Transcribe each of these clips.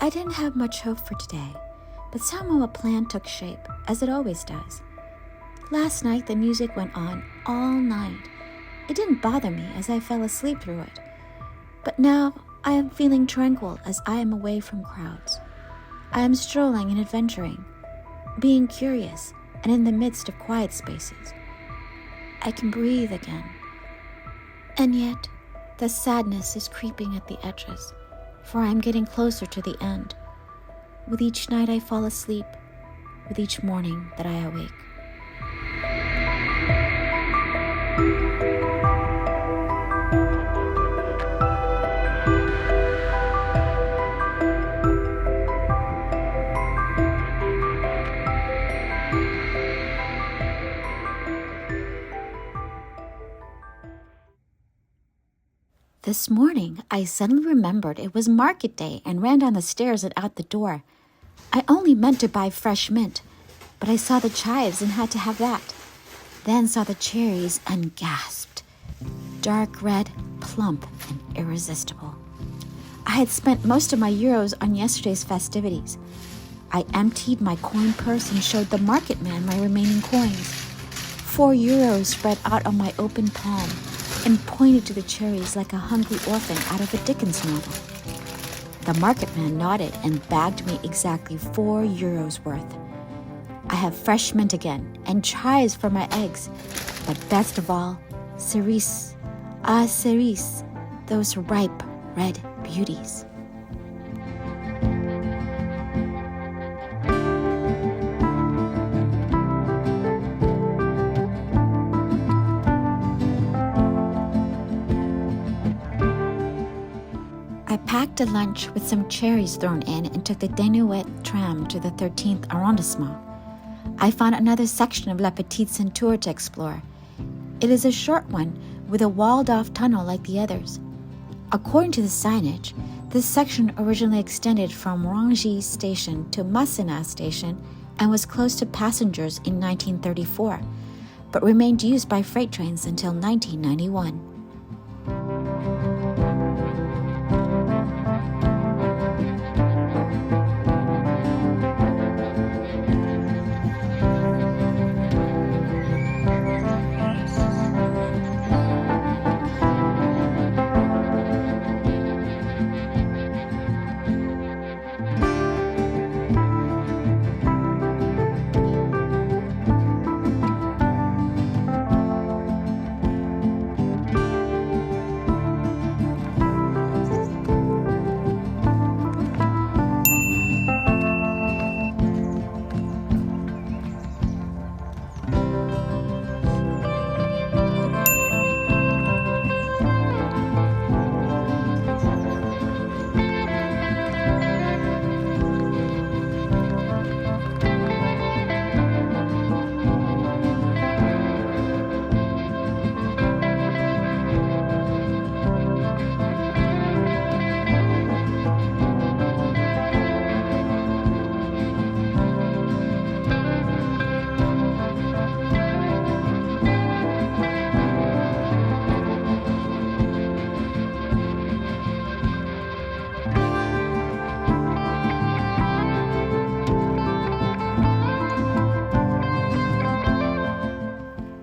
I didn't have much hope for today, but somehow a plan took shape, as it always does. Last night, the music went on all night. It didn't bother me as I fell asleep through it. But now I am feeling tranquil as I am away from crowds. I am strolling and adventuring, being curious and in the midst of quiet spaces. I can breathe again. And yet, the sadness is creeping at the edges, for I am getting closer to the end. With each night I fall asleep, with each morning that I awake. This morning, I suddenly remembered it was market day and ran down the stairs and out the door. I only meant to buy fresh mint, but I saw the chives and had to have that. Then saw the cherries and gasped. Dark red, plump, and irresistible. I had spent most of my euros on yesterday's festivities. I emptied my coin purse and showed the market man my remaining coins. 4 euros spread out on my open palm, and pointed to the cherries like a hungry orphan out of a Dickens novel. The market man nodded and bagged me exactly 4 euros worth. I have fresh mint again and chives for my eggs, but best of all, cerise. Ah, cerise, those ripe red beauties. I packed a lunch with some cherries thrown in and took the Dénuet tram to the 13th Arrondissement. I found another section of La Petite Ceinture to explore. It is a short one with a walled-off tunnel like the others. According to the signage, this section originally extended from Rangy Station to Masséna Station and was closed to passengers in 1934, but remained used by freight trains until 1991.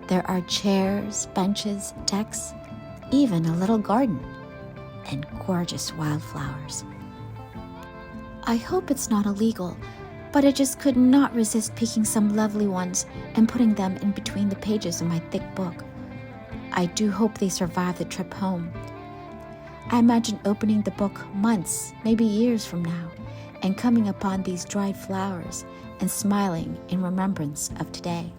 There are chairs, benches, decks, even a little garden, and gorgeous wildflowers. I hope it's not illegal, but I just could not resist picking some lovely ones and putting them in between the pages of my thick book. I do hope they survive the trip home. I imagine opening the book months, maybe years from now, and coming upon these dried flowers and smiling in remembrance of today.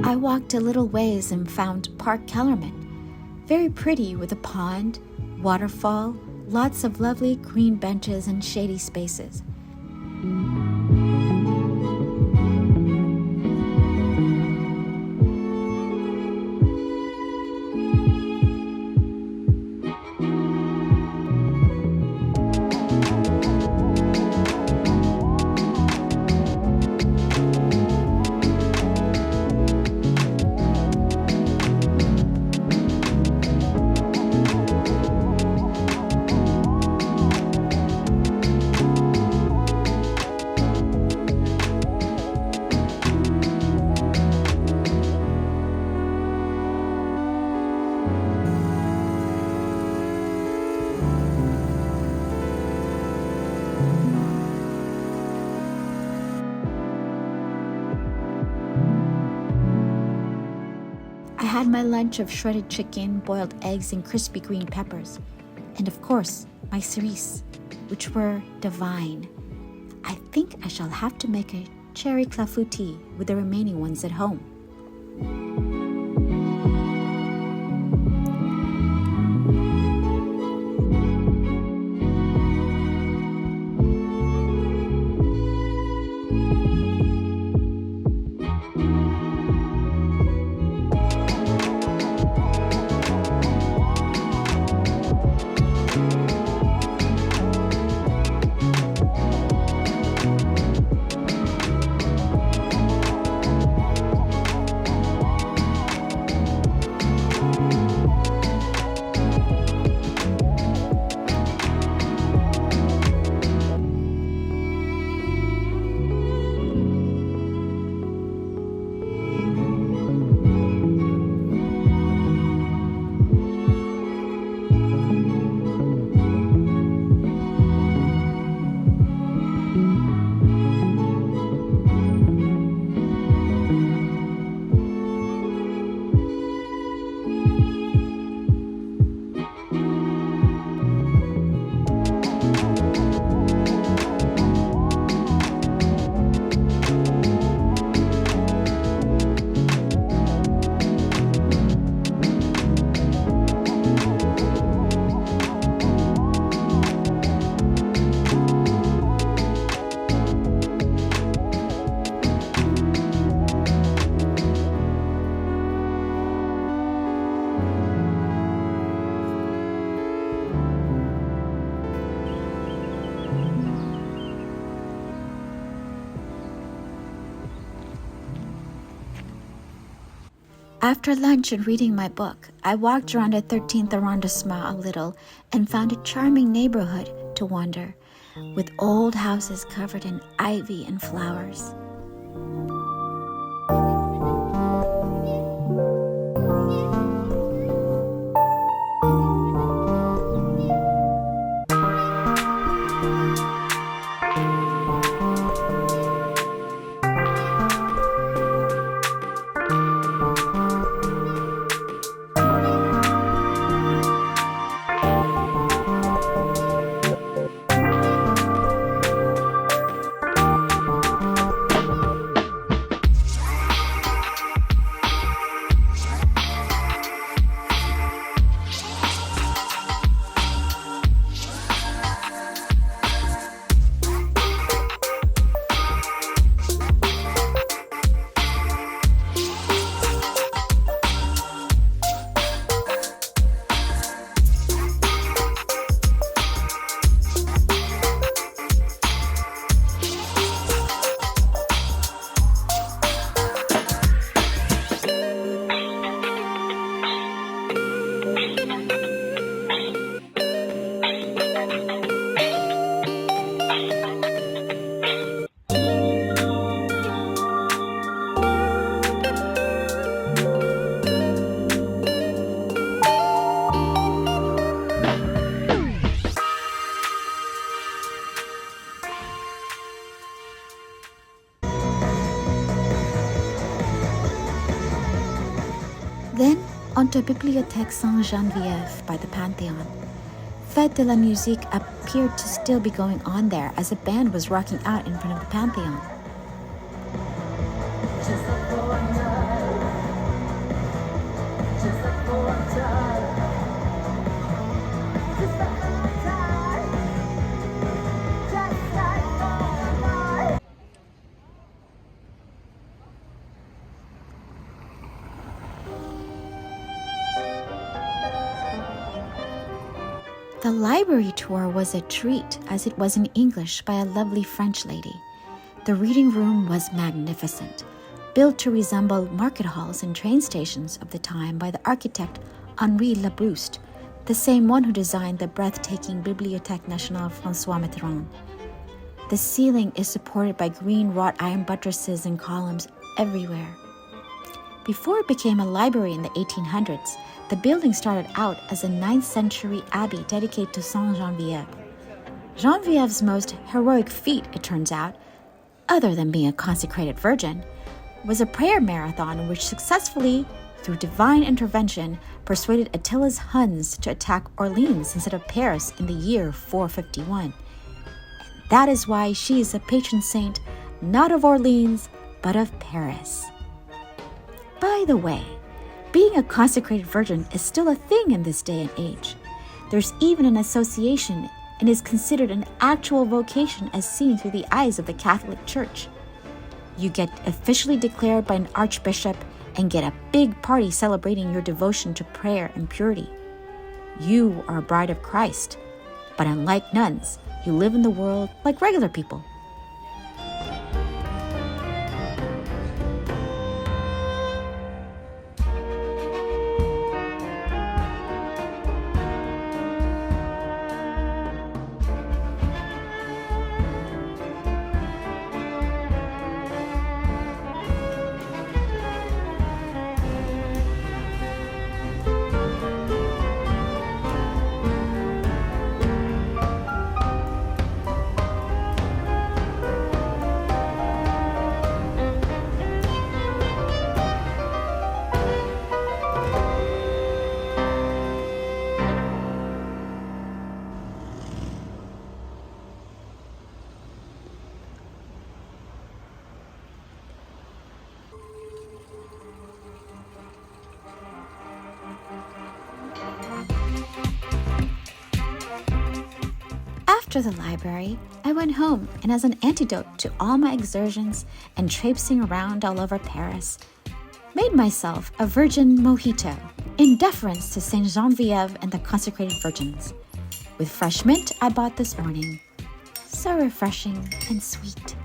I walked a little ways and found Parc Kellerman, very pretty with a pond, waterfall, lots of lovely green benches and shady spaces. had my lunch of shredded chicken, boiled eggs, and crispy green peppers. And of course, my cerises, which were divine. I think I shall have to make a cherry clafoutis with the remaining ones at home. After lunch and reading my book, I walked around the 13th Arrondissement a little and found a charming neighborhood to wander, with old houses covered in ivy and flowers. Then onto Bibliotheque Saint Genevieve by the Pantheon. Fête de la Musique appeared to still be going on there as a band was rocking out in front of the Pantheon. The library tour was a treat, as it was in English by a lovely French lady. The reading room was magnificent, built to resemble market halls and train stations of the time by the architect Henri Labrouste, the same one who designed the breathtaking Bibliothèque Nationale François Mitterrand. The ceiling is supported by green wrought iron buttresses and columns everywhere. Before it became a library in the 1800s, the building started out as a 9th century abbey dedicated to Saint Genevieve. Genevieve's most heroic feat, it turns out, other than being a consecrated virgin, was a prayer marathon in which successfully through divine intervention, persuaded Attila's Huns to attack Orleans instead of Paris in the year 451. And that is why she is a patron saint, not of Orleans, but of Paris. By the way, being a consecrated virgin is still a thing in this day and age. There's even an association and is considered an actual vocation as seen through the eyes of the Catholic Church. You get officially declared by an archbishop and get a big party celebrating your devotion to prayer and purity. You are a bride of Christ, but unlike nuns, you live in the world like regular people. After the library, I went home, and as an antidote to all my exertions and traipsing around all over Paris, made myself a virgin mojito in deference to Saint Genevieve and the consecrated virgins, with fresh mint I bought this morning. So refreshing and sweet.